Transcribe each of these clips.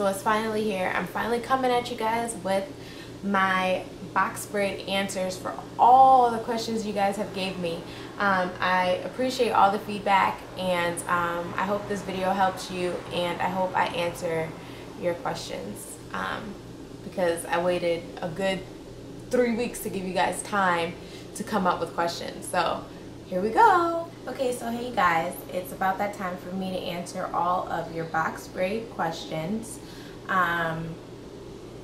So it's finally here. I'm finally coming at you guys with my box braid answers for all the questions you guys have gave me. I appreciate all the feedback, and I hope this video helps you, and I hope I answer your questions because I waited a good 3 weeks to give you guys time to come up with questions. So here we go. Okay, so hey guys, it's about that time for me to answer all of your box braid questions.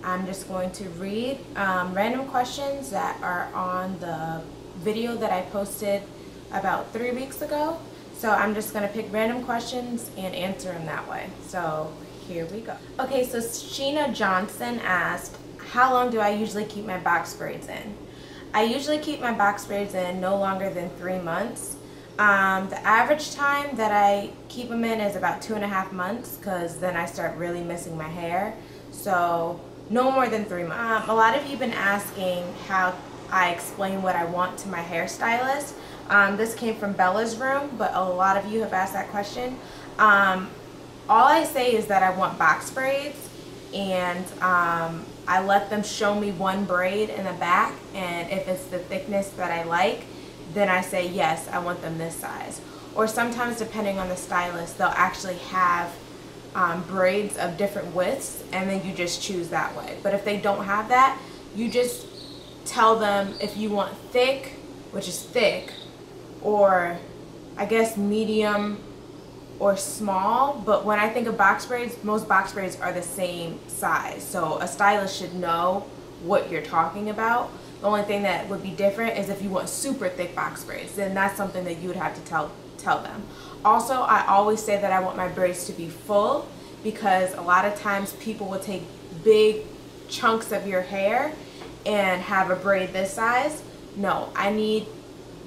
I'm just going to read random questions that are on the video that I posted about 3 weeks ago. So I'm just going to pick random questions and answer them that way. So here we go. Okay, so Sheena Johnson asked, how long do I usually keep my box braids in? I usually keep my box braids in no longer than 3 months. The average time that I keep them in is about 2.5 months, because then I start really missing my hair. So no more than 3 months. A lot of you have been asking how I explain what I want to my hairstylist. This came from Bella's room, but a lot of you have asked that question. All I say is that I want box braids, and I let them show me one braid in the back, and if it's the thickness that I like, then I say yes, I want them this size. Or sometimes, depending on the stylist, they'll actually have braids of different widths, and then you just choose that way. But if they don't have that, you just tell them if you want thick, which is thick, or I guess medium or small. But when I think of box braids, most box braids are the same size, so a stylist should know what you're talking about. The only thing that would be different is if you want super thick box braids, then that's something that you would have to tell them. Also, I always say that I want my braids to be full, because a lot of times people will take big chunks of your hair and have a braid this size. No, I need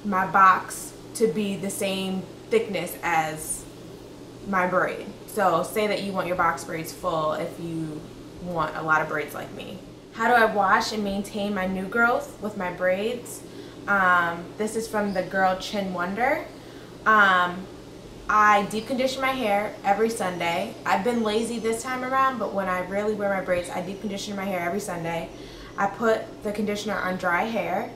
my box to be the same thickness as my braid. So say that you want your box braids full if you want a lot of braids like me. How do I wash and maintain my new growth with my braids? This is from the girl Chin Wonder. I deep condition my hair every Sunday. I've been lazy this time around, but when I really wear my braids, I deep condition my hair every Sunday. I put the conditioner on dry hair.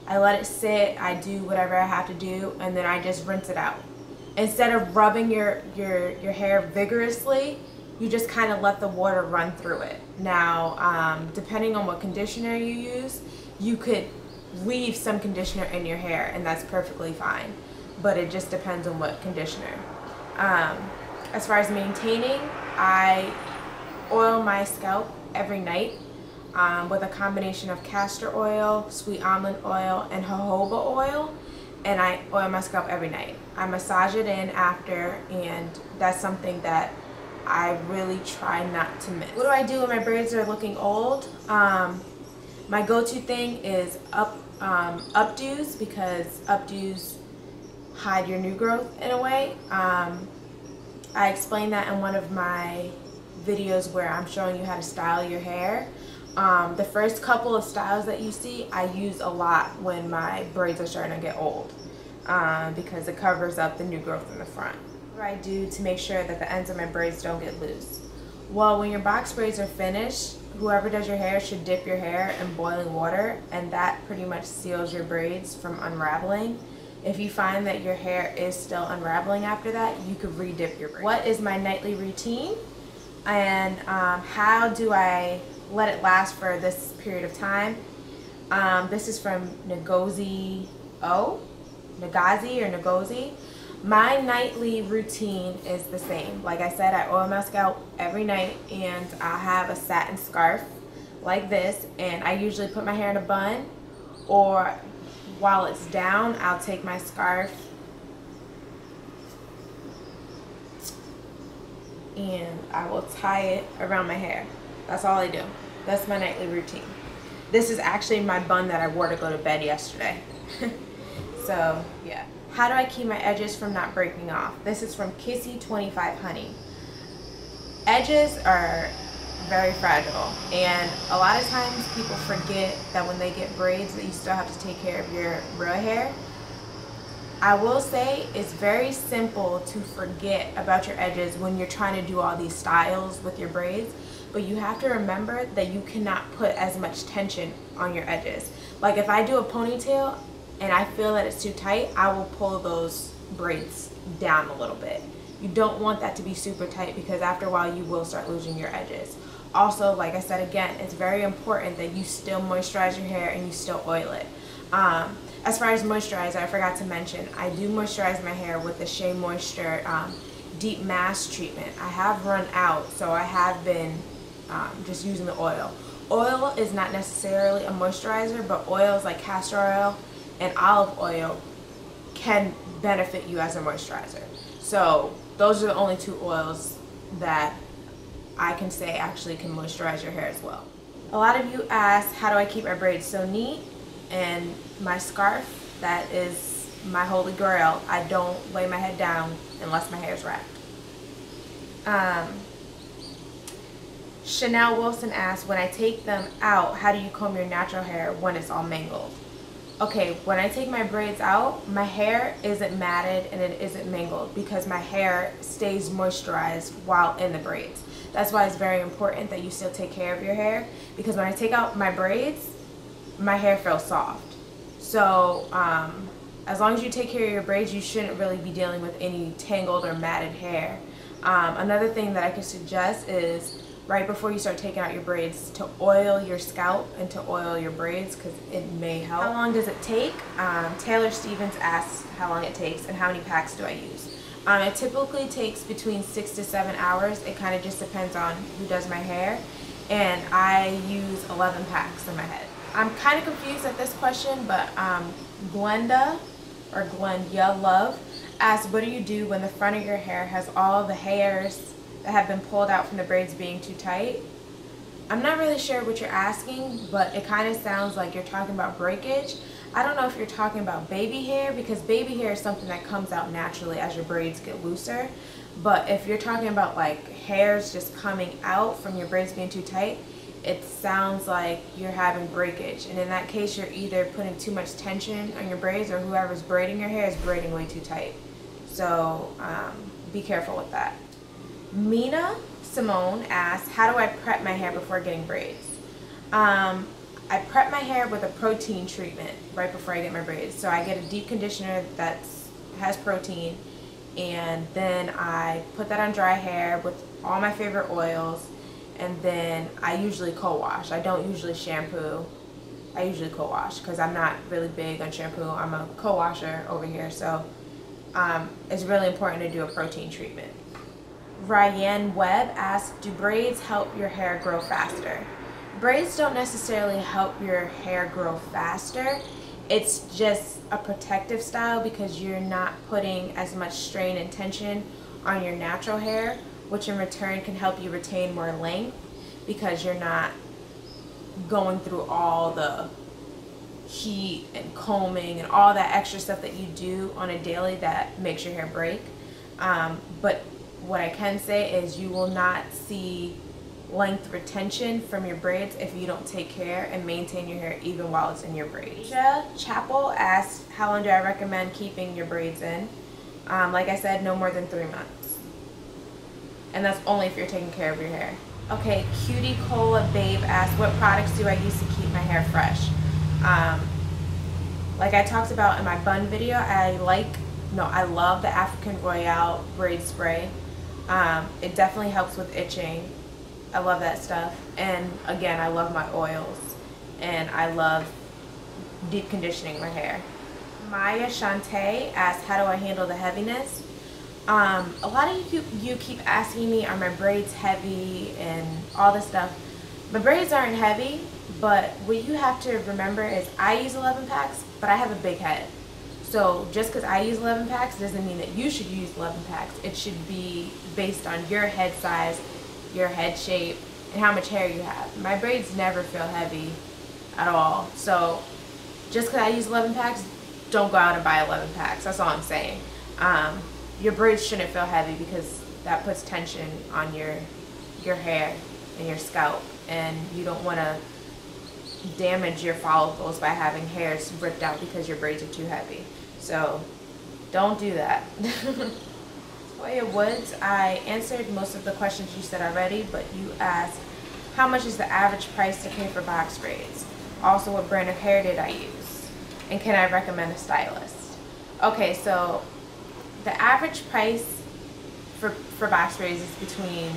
I let it sit, I do whatever I have to do, and then I just rinse it out. Instead of rubbing your hair vigorously, you just kind of let the water run through it. Now, depending on what conditioner you use, you could leave some conditioner in your hair, and that's perfectly fine. But it just depends on what conditioner. As far as maintaining, I oil my scalp every night with a combination of castor oil, sweet almond oil, and jojoba oil. And I oil my scalp every night. I massage it in after, and that's something that I really try not to miss. What do I do when my braids are looking old? My go-to thing is updos, because updos hide your new growth in a way. I explained that in one of my videos where I'm showing you how to style your hair. The first couple of styles that you see, I use a lot when my braids are starting to get old, because it covers up the new growth in the front. What do I do to make sure that the ends of my braids don't get loose? Well, when your box braids are finished, whoever does your hair should dip your hair in boiling water, and that pretty much seals your braids from unraveling. If you find that your hair is still unraveling after that, you could re-dip your braids. What is my nightly routine, and how do I let it last for this period of time? This is from Ngozi or Ngozi. My nightly routine is the same. Like I said, I oil my scalp every night, and I'll have a satin scarf like this, and I usually put my hair in a bun, or while it's down, I'll take my scarf and I will tie it around my hair. That's all I do. That's my nightly routine. This is actually my bun that I wore to go to bed yesterday. So yeah. How do I keep my edges from not breaking off? This is from Kissy25 Honey. Edges are very fragile, and a lot of times people forget that when they get braids that you still have to take care of your real hair. I will say it's very simple to forget about your edges when you're trying to do all these styles with your braids, but you have to remember that you cannot put as much tension on your edges. Like if I do a ponytail and I feel that it's too tight, I will pull those braids down a little bit. You don't want that to be super tight because after a while you will start losing your edges. Also, like I said again, it's very important that you still moisturize your hair and you still oil it. As far as moisturizer, I forgot to mention, I do moisturize my hair with the Shea Moisture Deep Mask Treatment. I have run out, so I have been just using the oil. Oil is not necessarily a moisturizer, but oils like castor oil and olive oil can benefit you as a moisturizer. So those are the only two oils that I can say actually can moisturize your hair as well. A lot of you ask, how do I keep my braids so neat? And my scarf, that is my holy grail. I don't lay my head down unless my hair is wrapped. Chanel Wilson asks, when I take them out, how do you comb your natural hair when it's all mangled? Okay, when I take my braids out, my hair isn't matted and it isn't mangled because my hair stays moisturized while in the braids. That's why it's very important that you still take care of your hair, because when I take out my braids, my hair feels soft. So as long as you take care of your braids, you shouldn't really be dealing with any tangled or matted hair. Another thing that I could suggest is right before you start taking out your braids to oil your scalp and to oil your braids, because it may help. How long does it take? Taylor Stevens asks how long it takes and how many packs do I use. It typically takes between 6 to 7 hours. It kind of just depends on who does my hair, and I use 11 packs in my head. I'm kind of confused at this question, but Glenda or Glenda Love asks, what do you do when the front of your hair has all the hairs that have been pulled out from the braids being too tight? I'm not really sure what you're asking, but it kind of sounds like you're talking about breakage. I don't know if you're talking about baby hair, because baby hair is something that comes out naturally as your braids get looser. But if you're talking about like hairs just coming out from your braids being too tight, it sounds like you're having breakage, and in that case you're either putting too much tension on your braids or whoever's braiding your hair is braiding way too tight. So be careful with that. Mina Simone asks, how do I prep my hair before getting braids? I prep my hair with a protein treatment right before I get my braids. So I get a deep conditioner that has protein, and then I put that on dry hair with all my favorite oils. And then I usually co-wash. I don't usually shampoo. I usually co-wash because I'm not really big on shampoo. I'm a co-washer over here, so it's really important to do a protein treatment. Ryan Webb asks, do braids help your hair grow faster? Braids don't necessarily help your hair grow faster. It's just a protective style because you're not putting as much strain and tension on your natural hair, which in return can help you retain more length because you're not going through all the heat and combing and all that extra stuff that you do on a daily that makes your hair break. But what I can say is you will not see length retention from your braids if you don't take care and maintain your hair even while it's in your braids. Asia Chapel asks, how long do I recommend keeping your braids in? Like I said, no more than 3 months. And that's only if you're taking care of your hair. Okay, Cutie Cola Babe asks, what products do I use to keep my hair fresh? Like I talked about in my bun video, I love the African Royale braid spray. It definitely helps with itching. I love that stuff. And again, I love my oils. And I love deep conditioning my hair. Maya Shantae asks, how do I handle the heaviness? A lot of you keep asking me, are my braids heavy and all this stuff. My braids aren't heavy, but what you have to remember is I use 11 packs, but I have a big head. So just because I use 11 packs doesn't mean that you should use 11 packs. It should be based on your head size, your head shape, and how much hair you have. My braids never feel heavy at all. So just because I use 11 packs, don't go out and buy 11 packs. That's all I'm saying. Your braids shouldn't feel heavy because that puts tension on your hair and your scalp, and you don't want to damage your follicles by having hairs ripped out because your braids are too heavy. So Don't do that. Toya Woods, I answered most of the questions you said already, but you asked, how much is the average price to pay for box braids? Also, what brand of hair did I use? And can I recommend a stylist? Okay, so the average price for box braids is between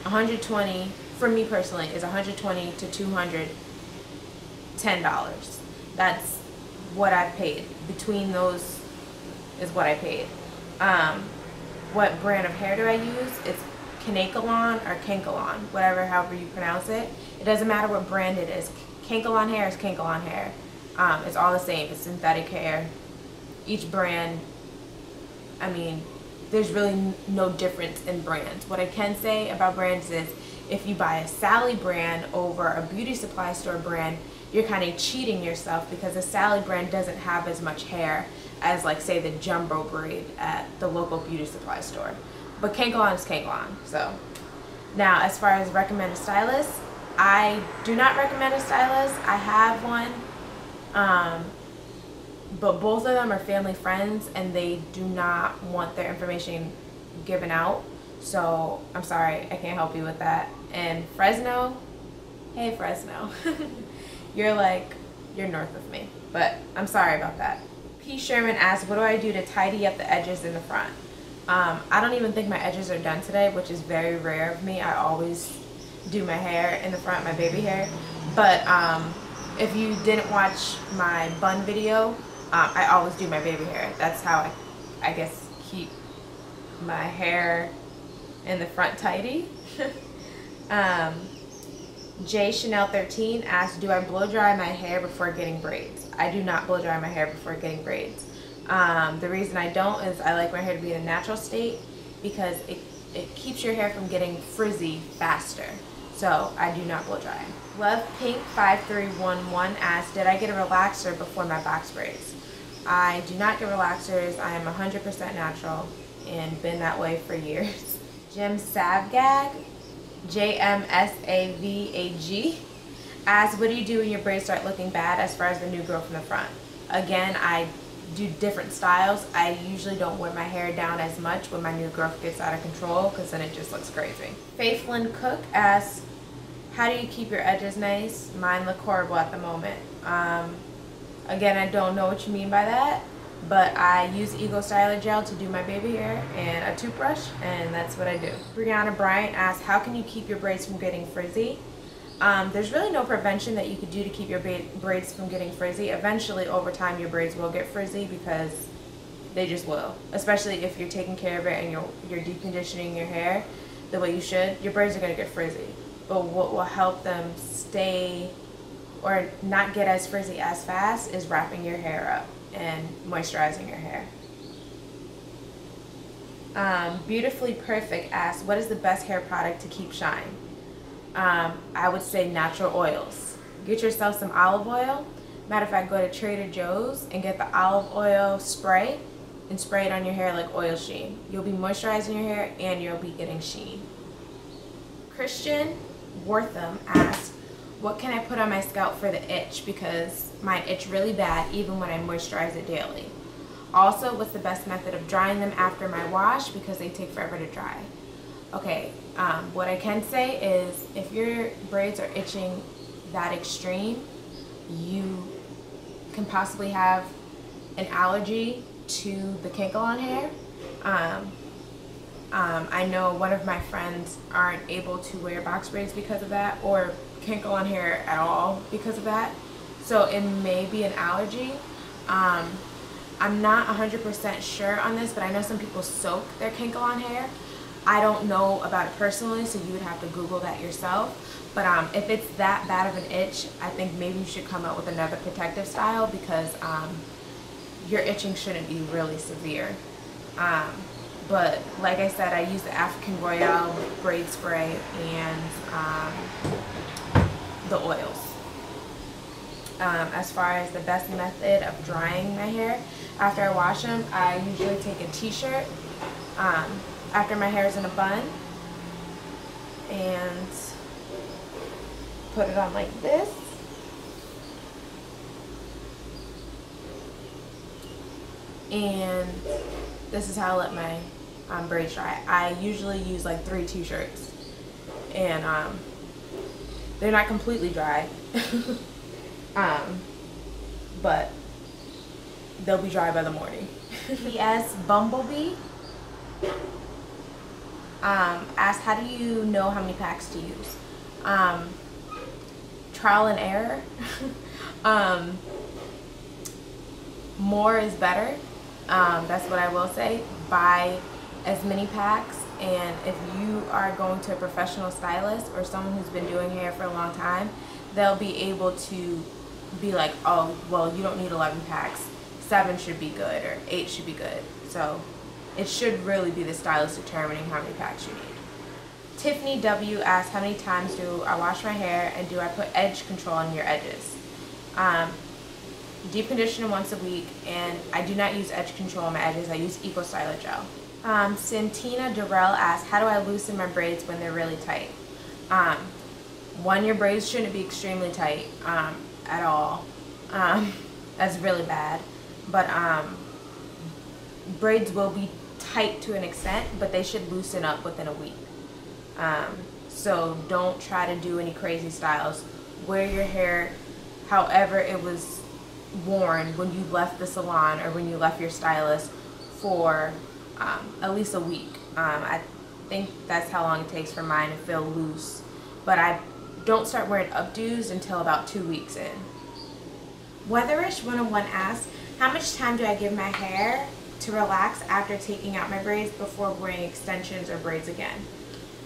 120, for me personally, is 120 to $210. That's what I paid. Between those is what I paid. What brand of hair do I use? It's Kanekalon or Kankalon, however you pronounce it. It doesn't matter what brand it is. Kankalon hair is Kankalon hair. It's all the same. It's synthetic hair. Each brand, I mean, there's really no difference in brands. What I can say about brands is if you buy a Sally brand over a beauty supply store brand, you're kind of cheating yourself because the Sally brand doesn't have as much hair as, like, say, the jumbo braid at the local beauty supply store. But Kankalon is Kankalon. So now, as far as recommend a stylist, I do not recommend a stylist. I have one, but both of them are family friends and they do not want their information given out. So I'm sorry, I can't help you with that. And Fresno, hey Fresno, you're north of me, but I'm sorry about that. P. Sherman asked, what do I do to tidy up the edges in the front? I don't even think my edges are done today, which is very rare of me. I always do my hair in the front, my baby hair. But if you didn't watch my bun video, I always do my baby hair. That's how I guess keep my hair in the front tidy. J Chanel 13 asked, do I blow dry my hair before getting braids? I do not blow dry my hair before getting braids. The reason I don't is I like my hair to be in a natural state because it keeps your hair from getting frizzy faster. So I do not blow dry. Love Pink 5311 asked, did I get a relaxer before my box braids? I do not get relaxers. I am 100% natural and been that way for years. Jim Savgag, JMSAVAG, asked, what do you do when your braids start looking bad as far as the new growth in the front? Again, I do different styles. I usually don't wear my hair down as much when my new growth gets out of control because then it just looks crazy. Faithlyn Cook asks, how do you keep your edges nice? Mine look horrible at the moment. Again, I don't know what you mean by that, but I use Ego Styler gel to do my baby hair and a toothbrush, and that's what I do. Brianna Bryant asks, how can you keep your braids from getting frizzy? There's really no prevention that you could do to keep your braids from getting frizzy. Eventually, over time, your braids will get frizzy because they just will. Especially if you're taking care of it and you're deep conditioning your hair the way you should, your braids are going to get frizzy. But what will help them stay or not get as frizzy as fast is wrapping your hair up and moisturizing your hair. Beautifully Perfect asks, what is the best hair product to keep shine? I would say natural oils. Get yourself some olive oil. Matter of fact, go to Trader Joe's and get the olive oil spray and spray it on your hair like oil sheen. You'll be moisturizing your hair and you'll be getting sheen. Christian Wortham asks, what can I put on my scalp for the itch? Because mine itch really bad even when I moisturize it daily. Also, what's the best method of drying them after my wash because they take forever to dry? Okay, what I can say is if your braids are itching that extreme, you can possibly have an allergy to the Kankalon hair. I know one of my friends aren't able to wear box braids because of that, or Kankalon hair at all because of that. So it may be an allergy. I'm not 100% sure on this, but I know some people soak their Kankalon hair. I don't know about it personally, so you would have to Google that yourself. But if it's that bad of an itch, I think maybe you should come up with another protective style because your itching shouldn't be really severe. But like I said, I use the African Royale braid spray and the oils. As far as the best method of drying my hair, after I wash them, I usually take a t-shirt after my hair is in a bun and put it on like this. and this is how I let my braids dry. I usually use like 3 t-shirts, and they're not completely dry, but they'll be dry by the morning. P.S. Bumblebee asked, how do you know how many packs to use? Trial and error. More is better. That's what I will say. Buy as many packs, and if you are going to a professional stylist or someone who's been doing hair for a long time, they'll be able to be like, oh, well, you don't need 11 packs. 7 should be good, or 8 should be good. So it should really be the stylist determining how many packs you need. Tiffany W asked, how many times do I wash my hair, and do I put edge control on your edges? Deep conditioner once a week, and I do not use edge control on my edges. I use Eco Styler Gel. Santina Durrell asked, how do I loosen my braids when they're really tight? One, your braids shouldn't be extremely tight at all. That's really bad. But braids will be tight to an extent, but they should loosen up within a week. So don't try to do any crazy styles. Wear your hair however it was worn when you left the salon or when you left your stylist for at least a week. I think that's how long it takes for mine to feel loose, but I don't start wearing updos until about 2 weeks in. Weatherish 101 asks, how much time do I give my hair to relax after taking out my braids before wearing extensions or braids again?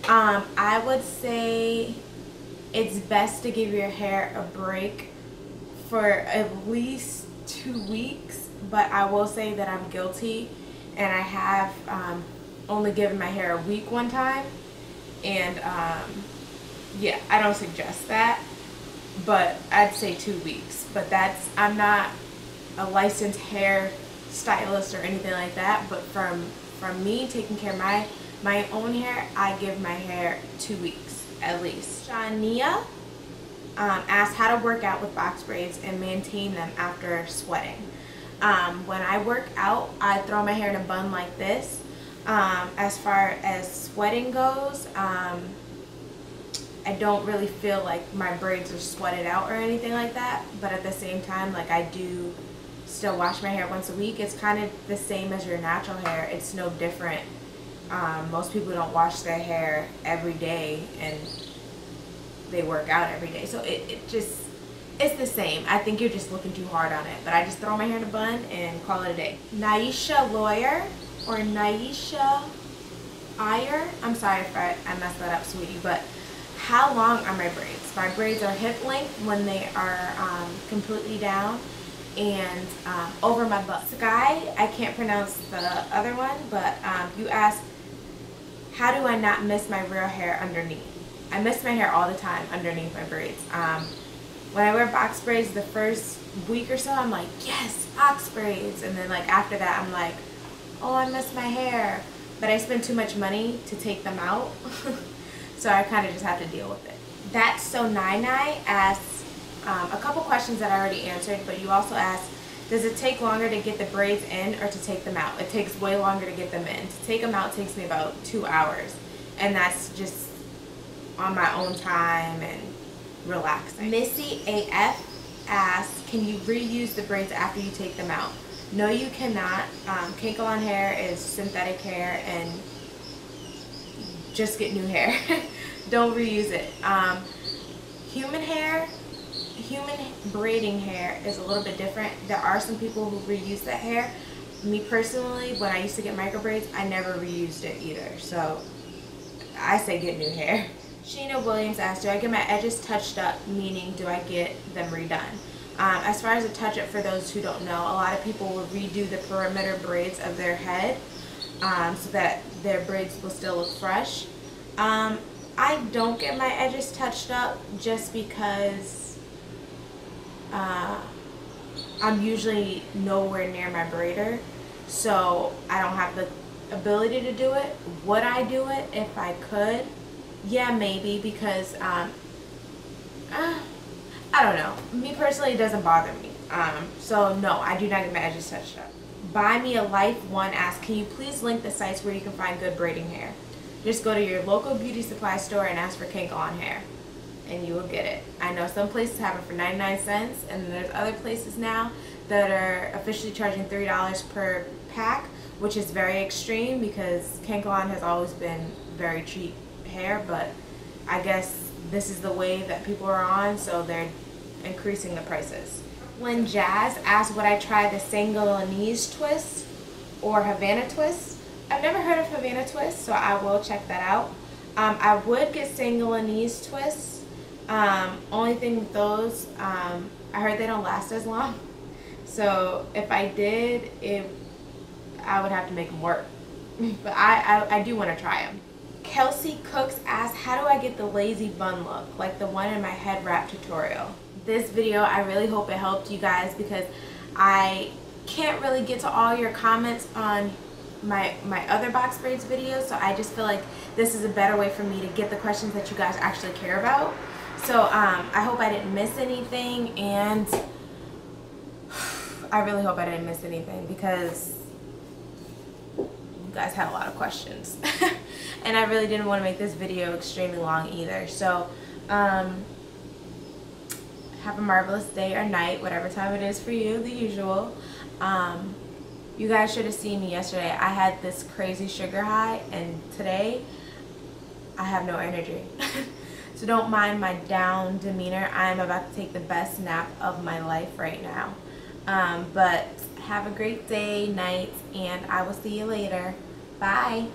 I would say it's best to give your hair a break for at least 2 weeks, but I will say that I'm guilty, and I have only given my hair a week one time, and yeah, I don't suggest that, but I'd say 2 weeks. But I'm not a licensed hair stylist or anything like that, but from me taking care of my own hair, I give my hair 2 weeks at least. Shania asked how to work out with box braids and maintain them after sweating. When I work out, I throw my hair in a bun like this. As far as sweating goes, I don't really feel like my braids are sweated out or anything like that, but at the same time, like, I do still wash my hair once a week. It's kind of the same as your natural hair. It's no different. Most people don't wash their hair every day and they work out every day, so it's the same. I think you're just looking too hard on it, but I just throw my hair in a bun and call it a day. Naisha Lawyer, or Naisha Iyer, I'm sorry if I messed that up, sweetie, but how long are my braids? My braids are hip length when they are completely down, and over my butt. Sky, I can't pronounce the other one, but you asked, how do I not miss my real hair underneath? I miss my hair all the time underneath my braids. When I wear box braids the first week or so, I'm like, yes, box braids. And then like after that, I'm like, oh, I miss my hair. But I spend too much money to take them out. So I kind of just have to deal with it. That's So Nai asks a couple questions that I already answered, but you also asked, does it take longer to get the braids in or to take them out? It takes way longer to get them in. To take them out takes me about 2 hours. And that's just on my own time and relaxing. Missy AF asks, can you reuse the braids after you take them out? No, you cannot. Cake-on hair is synthetic hair, and just get new hair. Don't reuse it. Human braiding hair is a little bit different. There are some people who reuse that hair. Me personally, when I used to get micro braids, I never reused it either. So I say get new hair. Sheena Williams asked, do I get my edges touched up, meaning do I get them redone? As far as a touch-up, for those who don't know, a lot of people will redo the perimeter braids of their head so that their braids will still look fresh. I don't get my edges touched up just because I'm usually nowhere near my braider, so I don't have the ability to do it. Would I do it if I could? Yeah, maybe, because I don't know. Me personally, it doesn't bother me. So no, I do not get my edges touched up. Buy Me a Life one asked, can you please link the sites where you can find good braiding hair? Just go to your local beauty supply store and ask for Kankalon hair, and you will get it. I know some places have it for 99 cents, and then there's other places now that are officially charging $3 per pack, which is very extreme because Kankalon has always been very cheap hair, but I guess this is the wave that people are on, so they're increasing the prices. When Jazz asked would I try the Senegalese twist or Havana twist, I've never heard of Havana twist, so I will check that out. I would get Senegalese twists. Only thing with those, I heard they don't last as long. So if I did, I would have to make them work. But I do want to try them. Kelsey Cooks asked, how do I get the lazy bun look, like the one in my head wrap tutorial? This video, I really hope it helped you guys because I can't really get to all your comments on my other box braids videos, so I just feel like this is a better way for me to get the questions that you guys actually care about. So I hope I didn't miss anything, and I really hope I didn't miss anything because you guys had a lot of questions. And I really didn't want to make this video extremely long either. So have a marvelous day or night, whatever time it is for you, the usual. You guys should have seen me yesterday. I had this crazy sugar high, and today I have no energy. So don't mind my down demeanor. I'm about to take the best nap of my life right now. But have a great day, night, and I will see you later. Bye.